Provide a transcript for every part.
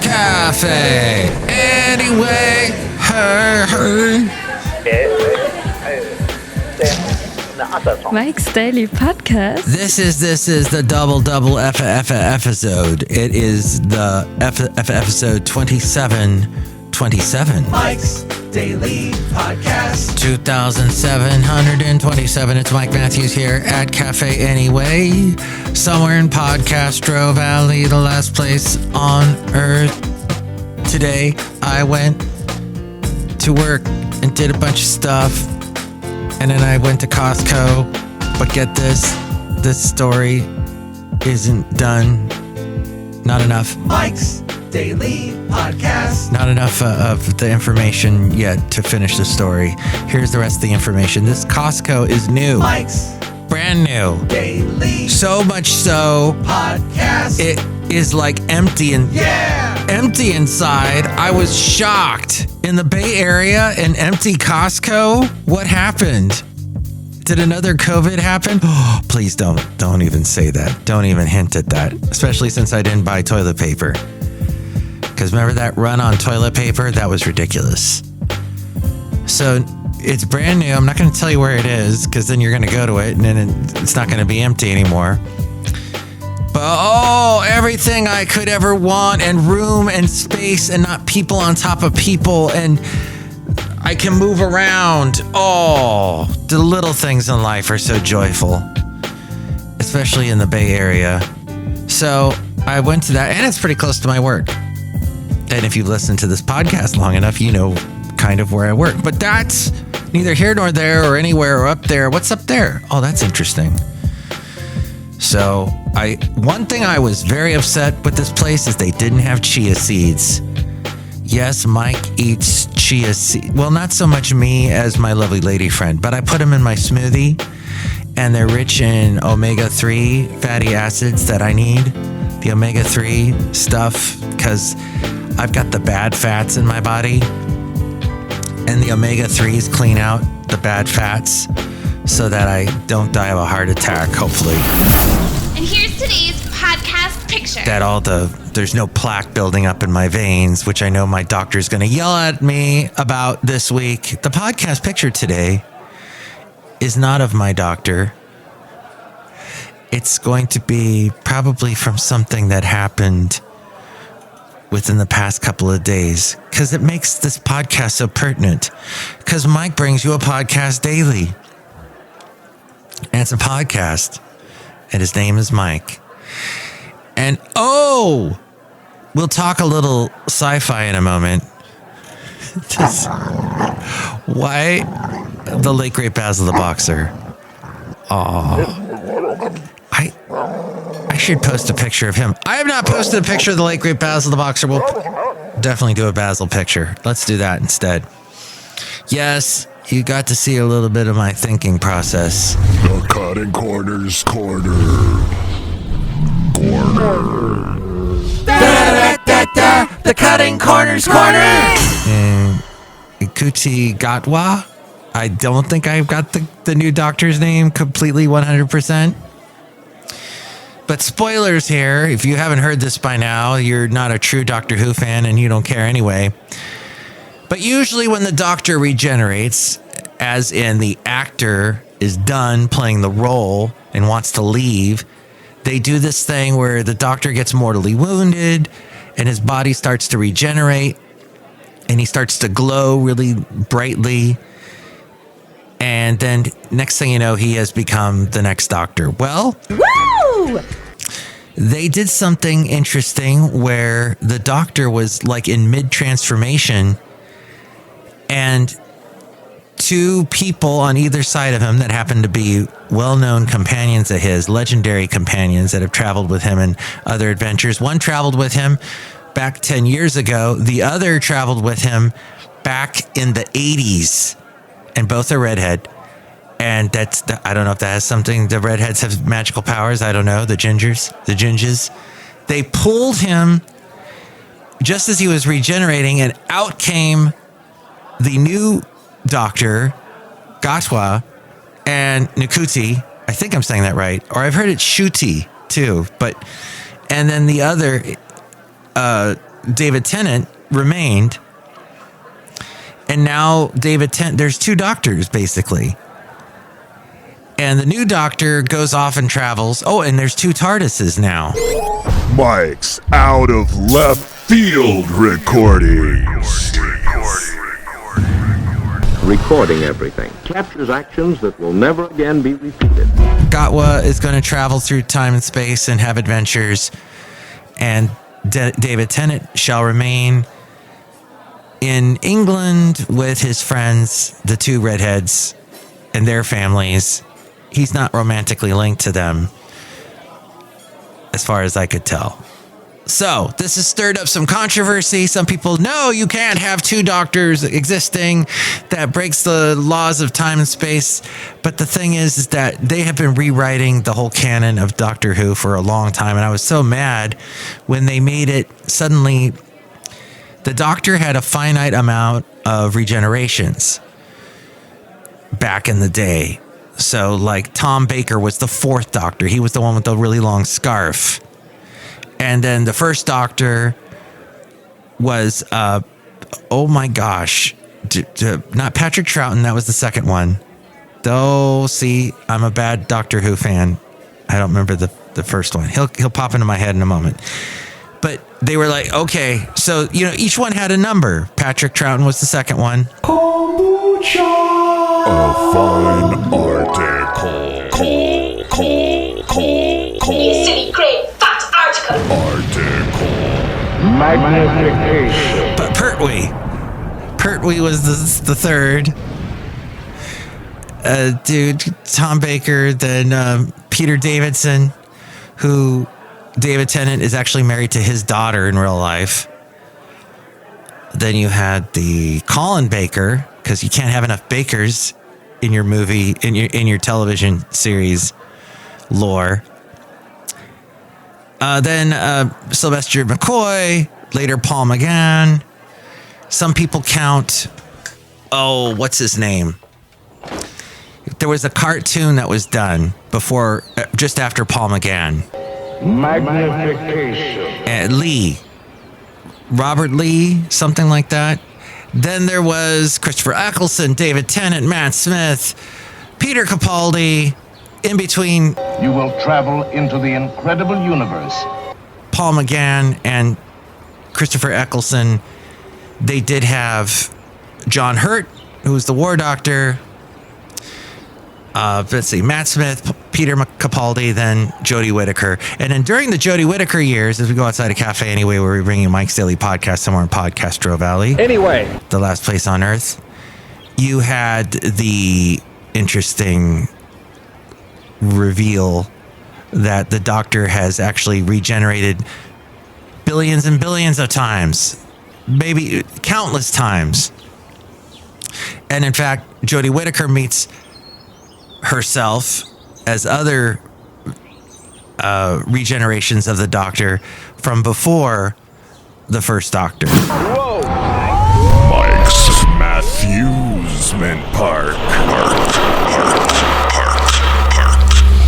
Café Anyway. Mike's Daily Podcast. This is the double episode. It is the episode 2727. Mike's Daily Podcast. 2727. It's Mike Matthews here at Café Anyway, somewhere in Podcastro Valley, the last place on earth. Today, I went to work and did a bunch of stuff, and then I went to Costco. But get this story isn't done. Not enough. Mike's Daily Podcast. Not enough of the information yet to finish the story. Here's the rest of the information. This Costco is new. Mike's Brand new. Daily So much so, Podcast. it is like empty and empty inside. I was shocked. In the Bay Area, an empty Costco? What happened? Did another COVID happen? Oh, please don't even say that. Don't even hint at that. Especially since I didn't buy toilet paper. Because remember that run on toilet paper? That was ridiculous. So it's brand new. I'm not going to tell you where it is, because then you're going to go to it and then it's not going to be empty anymore. But everything I could ever want, and room and space, and not people on top of people, and I can move around. Oh, the little things in life are so joyful, especially in the Bay Area. So I went to that, and it's pretty close to my work. And if you've listened to this podcast long enough, you know kind of where I work. But that's neither here nor there or anywhere or up there. What's up there? Oh, that's interesting. So one thing I was very upset with this place is they didn't have chia seeds. Yes, Mike eats chia seeds. Well, not so much me as my lovely lady friend, but I put them in my smoothie, and they're rich in omega-3 fatty acids that I need. The omega-3 stuff, because I've got the bad fats in my body, and the omega-3s clean out the bad fats so that I don't die of a heart attack, hopefully. And here's today's podcast picture. There's no plaque building up in my veins, which I know my doctor's going to yell at me about this week. The podcast picture today is not of my doctor. It's going to be probably from something that happened within the past couple of days, because it makes this podcast so pertinent. Because Mike brings you a podcast daily. And it's a podcast. And his name is Mike. And we'll talk a little sci-fi in a moment. Why the late great Basil the Boxer? I should post a picture of him. I have not posted a picture of the late great Basil the Boxer. We'll definitely do a Basil picture. Let's do that instead. Yes, you got to see a little bit of my thinking process. The Cutting Corners Corner. The Cutting Corners Corner. And Kuti Gatwa. I don't think I've got the new doctor's name completely 100%. But spoilers here. If you haven't heard this by now, you're not a true Doctor Who fan and you don't care anyway. But usually when the Doctor regenerates, as in the actor is done playing the role and wants to leave, they do this thing where the Doctor gets mortally wounded and his body starts to regenerate and he starts to glow really brightly. And then next thing you know, he has become the next Doctor. Well, woo! They did something interesting where the Doctor was like in mid-transformation, and two people on either side of him that happened to be well-known companions of his, legendary companions that have traveled with him in other adventures. One traveled with him back 10 years ago. The other traveled with him back in the 80s. And both are redhead. And I don't know if that has something. The redheads have magical powers. I don't know. The gingers. They pulled him just as he was regenerating, and out came the new Doctor, Gatwa, and Nkuti. I think I'm saying that right. Or I've heard it Shuti too. And then the other David Tennant remained. And now there's 2 doctors, basically. And the new doctor goes off and travels. Oh, and there's 2 TARDISes now. Mike's out of left field recordings. Recording everything captures actions that will never again be repeated. Gatwa is going to travel through time and space and have adventures. And David Tennant shall remain in England with his friends, the 2 redheads, and their families. He's not romantically linked to them, as far as I could tell. So, this has stirred up some controversy. Some people, no, you can't have 2 doctors existing. That breaks the laws of time and space. But the thing is that they have been rewriting the whole canon of Doctor Who for a long time. And I was so mad when they made it suddenly. The Doctor had a finite amount of regenerations back in the day. So, like, Tom Baker was the 4th Doctor. He was the one with the really long scarf. And then the first Doctor was, oh my gosh, not Patrick Troughton. That was the second one. Though, see, I'm a bad Doctor Who fan. I don't remember the first one. He'll pop into my head in a moment. But they were like, okay, so, each one had a number. Patrick Troughton was the second one. A fine article. You silly, great, fat article. Magnification. But Pertwee was the third. Tom Baker, then Peter Davidson, who David Tennant is actually married to his daughter in real life. Then you had the Colin Baker, because you can't have enough Bakers in your movie, in your television series lore. Then Sylvester McCoy, later Paul McGann. Some people count, what's his name? There was a cartoon that was done before, just after Paul McGann. Magnification. Robert Lee, something like that. Then there was Christopher Eccleston, David Tennant, Matt Smith, Peter Capaldi. In between, you will travel into the incredible universe. Paul McGann and Christopher Eccleston. They did have John Hurt, who was the War Doctor. Let's see, Matt Smith, Peter Capaldi, then Jodie Whittaker. And then during the Jodie Whittaker years, as we go outside of Café Anyway, where we bring you Mike's Daily Podcast somewhere in Podcastro Valley. Anyway. The last place on Earth. You had the interesting reveal that the Doctor has actually regenerated billions and billions of times. Maybe countless times. And in fact, Jodie Whittaker meets herself as other regenerations of the Doctor from before the first Doctor. Whoa! Mike's Matthewsman Park.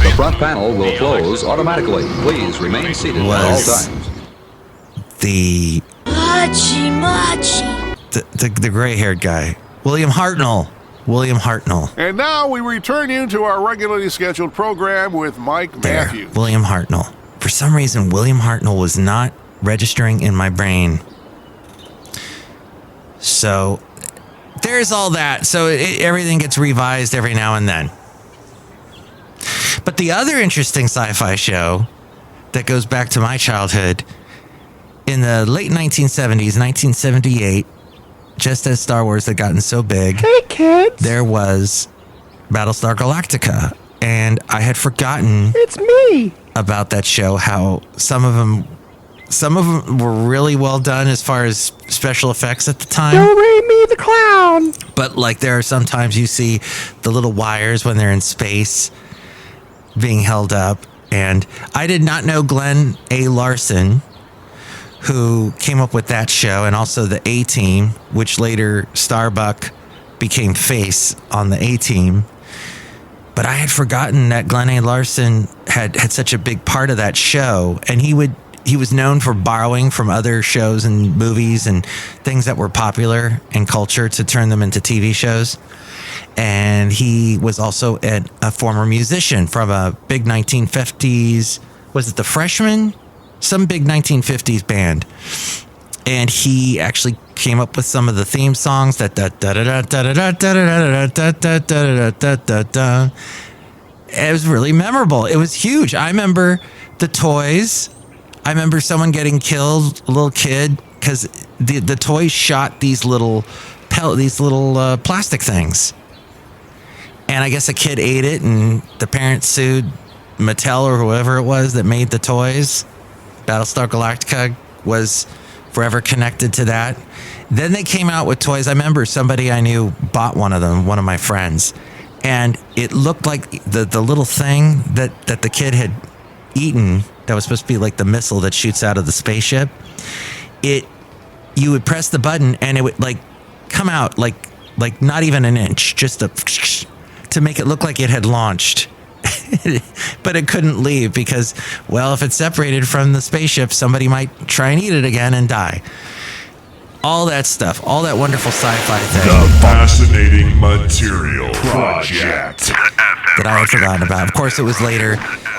The front panel will close automatically. Please remain seated at all times. The gray-haired guy, William Hartnell. And now we return you to our regularly scheduled program with Mike Matthews. William Hartnell. For some reason, William Hartnell was not registering in my brain. So there's all that. So everything gets revised every now and then. But the other interesting sci-fi show that goes back to my childhood, in the late 1970s, 1978, just as Star Wars had gotten so big, hey kids, there was Battlestar Galactica. And I had forgotten about that show, how some of them were really well done as far as special effects at the time. Do-re-mi the clown. But like there are sometimes you see the little wires when they're in space being held up. And I did not know Glenn A. Larson, who came up with that show, and also the A-Team, which later Starbuck became Face on the A-Team. But I had forgotten that Glenn A. Larson had such a big part of that show, and he would he was known for borrowing from other shows and movies and things that were popular in culture to turn them into TV shows. And he was also a former musician from a big 1950s, was it the Freshmen? Some big 1950s band. And he actually came up with some of the theme songs that it was really memorable. It was huge. I remember the toys. I remember someone getting killed, a little kid, because the toys shot these little plastic things. And I guess a kid ate it, and the parents sued Mattel or whoever it was that made the toys. Battlestar Galactica was forever connected to that. Then they came out with toys. I remember somebody I knew bought one of them, one of my friends, and it looked like the little thing that the kid had eaten that was supposed to be like the missile that shoots out of the spaceship. You would press the button and it would like come out like not even an inch, just to make it look like it had launched. But it couldn't leave because, well, if it's separated from the spaceship, somebody might try and eat it again and die. All that stuff, all that wonderful sci-fi thing. The Fascinating Material Project. That I had forgotten about. Of course, it was later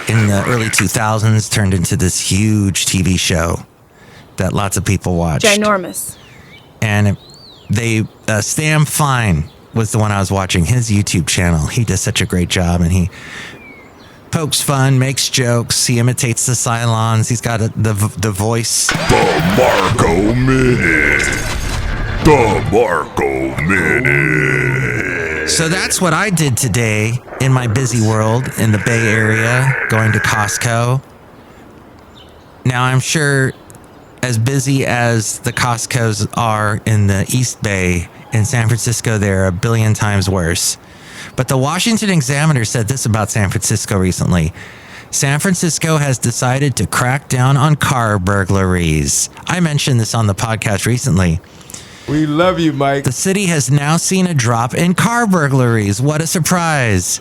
in the early 2000s turned into this huge TV show that lots of people watched. Ginormous. And Sam Fine was the one I was watching, his YouTube channel. He does such a great job, and he pokes fun, makes jokes, he imitates the Cylons, he's got the voice. The Marco Minute. The Marco Minute. So that's what I did today in my busy world in the Bay Area, going to Costco. Now, I'm sure as busy as the Costcos are in the East Bay, in San Francisco, they're a billion times worse. But the Washington Examiner said this about San Francisco recently. San Francisco has decided to crack down on car burglaries. I mentioned this on the podcast recently. We love you, Mike. The city has now seen a drop in car burglaries. What a surprise.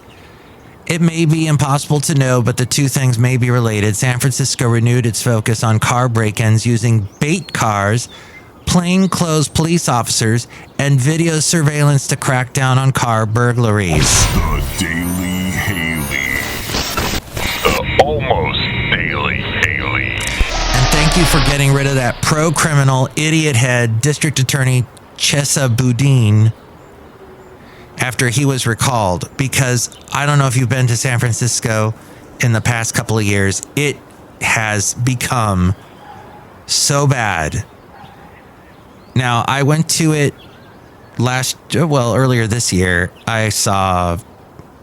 It may be impossible to know, but the two things may be related. San Francisco renewed its focus on car break-ins using bait cars, plainclothes police officers, and video surveillance to crack down on car burglaries. The Daily Haley. The almost Daily Haley. And thank you for getting rid of that pro-criminal idiot head District Attorney Chesa Boudin after he was recalled, because I don't know if you've been to San Francisco in the past couple of years. It has become so bad. Now, I went to it earlier this year. I saw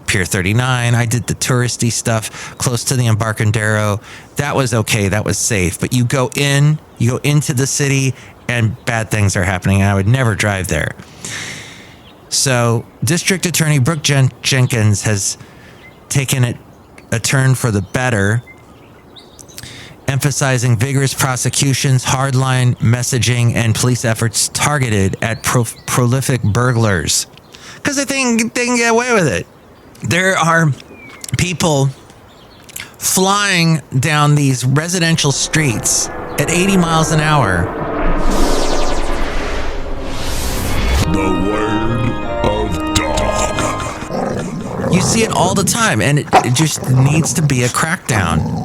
Pier 39. I did the touristy stuff close to the Embarcadero. That was okay. That was safe. But you go into the city and bad things are happening. And I would never drive there. So District Attorney Brooke Jenkins has taken it a turn for the better, emphasizing vigorous prosecutions, hardline messaging, and police efforts targeted at prolific burglars. Because they think they can get away with it. There are people flying down these residential streets at 80 miles an hour. The word of dog. You see it all the time, and it just needs to be a crackdown.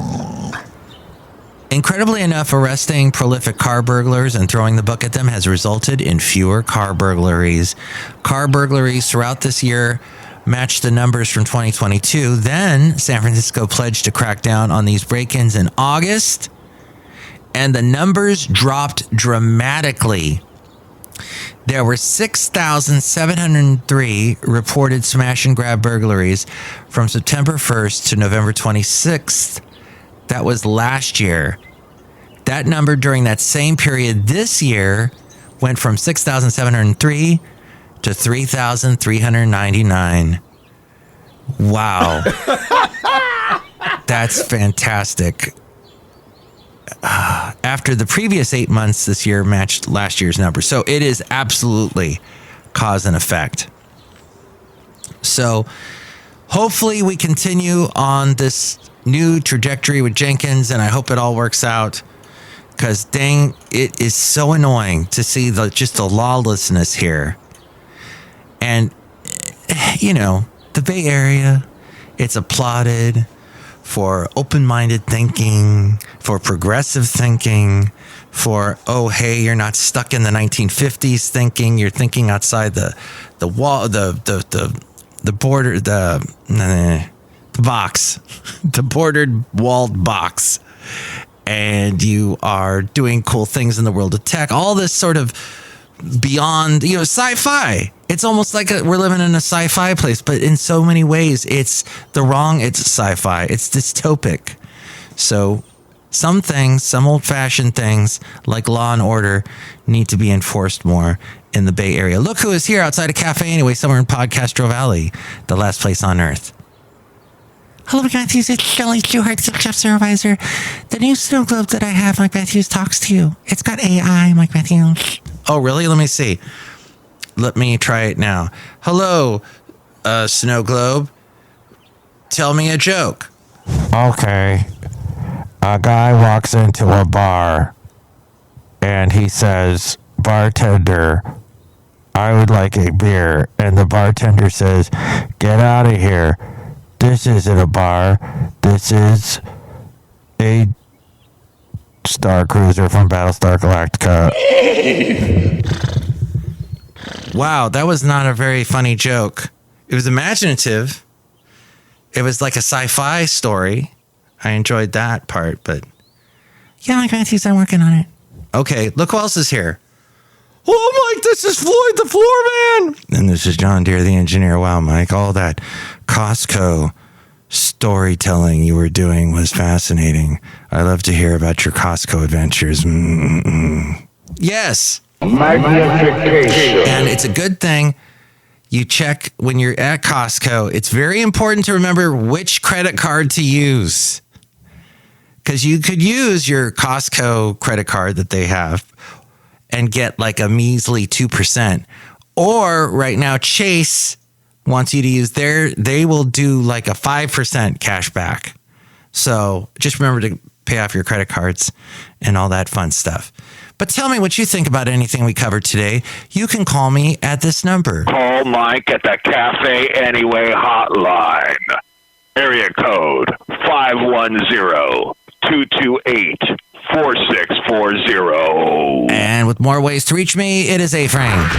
Incredibly enough, arresting prolific car burglars and throwing the book at them has resulted in fewer car burglaries. Car burglaries throughout this year matched the numbers from 2022. Then San Francisco pledged to crack down on these break-ins in August, and the numbers dropped dramatically. There were 6,703 reported smash and grab burglaries from September 1st to November 26th. That was last year. That number during that same period this year went from 6,703 to 3,399. Wow. That's fantastic. After the previous 8 months this year matched last year's number. So it is absolutely cause and effect. So hopefully we continue on this new trajectory with Jenkins, and I hope it all works out. Because dang, it is so annoying to see just the lawlessness here. And, you know, the Bay Area, it's applauded for open-minded thinking, for progressive thinking, for, oh, hey, you're not stuck in the 1950s thinking. You're thinking outside the wall, the border, the box, the bordered walled box. And you are doing cool things in the world of tech. All this sort of beyond, you know, sci-fi. It's almost like we're living in a sci-fi place, but in so many ways, it's sci-fi. It's dystopic. So some things, some old-fashioned things like law and order need to be enforced more in the Bay Area. Look who is here outside of Café Anyway, somewhere in Podcastro Valley, the last place on earth. Hello, Mike Matthews. It's Chely Shoehart, Chef Supervisor. The new snow globe that I have, Mike Matthews, talks to you. It's got AI, Mike Matthews. Oh, really? Let me see. Let me try it now. Hello, snow globe. Tell me a joke. Okay. A guy walks into a bar and he says, "Bartender, I would like a beer." And the bartender says, "Get out of here. This isn't a bar. This is a Star Cruiser from Battlestar Galactica." Wow, that was not a very funny joke. It was imaginative. It was like a sci-fi story. I enjoyed that part, but yeah, Mike Matthews, I'm working on it. Okay, look who else is here. Oh, Mike, this is Floyd the Floorman. And this is John Deere, the engineer. Wow, Mike, all that Costco storytelling you were doing was fascinating. I love to hear about your Costco adventures. Yes. Magnification. And it's a good thing you check when you're at Costco. It's very important to remember which credit card to use. Because you could use your Costco credit card that they have and get like a measly 2%. Or right now, Chase wants you to use they will do like a 5% cash back. So just remember to pay off your credit cards and all that fun stuff. But tell me what you think about anything we covered today. You can call me at this number. Call Mike at the Café Anyway hotline. Area code 510-228-4640. And with more ways to reach me, it is A-Frame.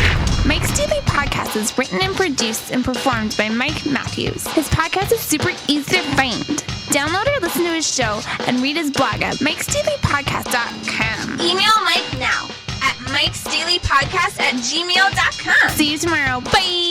Mike's Daily Podcast is written and produced and performed by Mike Matthews. His podcast is super easy to find. Download or listen to his show and read his blog at mikesdailypodcast.com. Email Mike now at mikesdailypodcast@gmail.com. See you tomorrow. Bye.